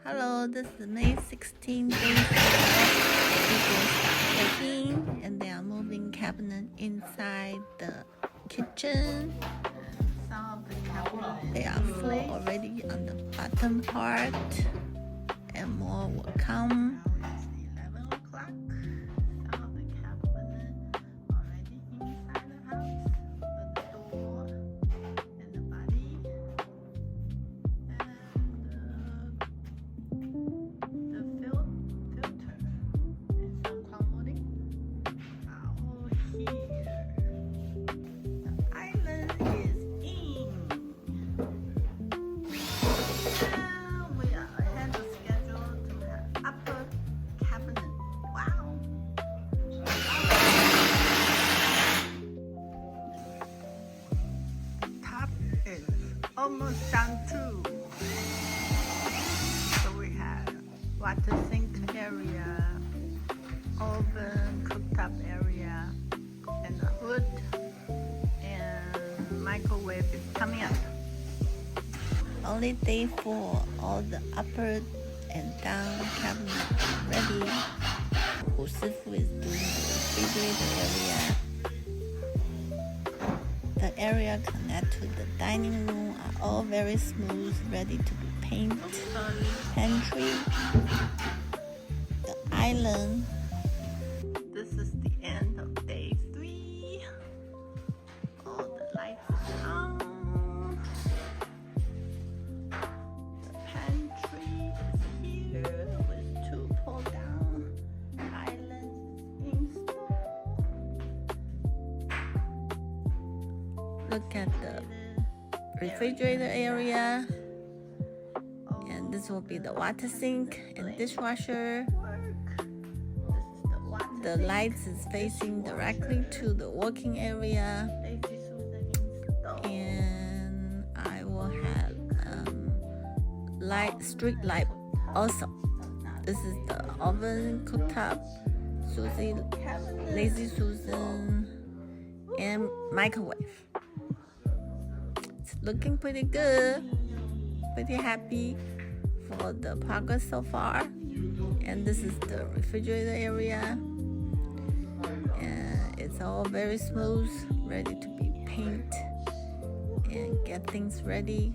Hello, this is May 16th. People start working and they are moving cabinet inside the kitchen. Some of the cabinets they are full already on the bottom part, and more will come. It's 11 o'clock. Some of the cabinets already inside the house with the door and the body. Almost done too. So we have water sink area, oven, cooktop area, and the hood, and microwave is coming up. Only day 4, all the upper and down cabinet ready. Hu Shifu is doing the refrigerator area. The area connect to the dining room are all very smooth, ready to be painted. Pantry, the island. This is the end of day 3. All the lights are on. The pantry is here with 2 pull-down islands installed. Look at the refrigerator area, and this will be the water sink and dishwasher. The lights is facing directly to the working area, and I will have street light also. This is the oven, cooktop, Susie, Lazy Susan, and microwave. It's looking pretty good. Pretty happy for the progress so far. And this is the refrigerator area. And it's all very smooth, ready to be painted and get things ready.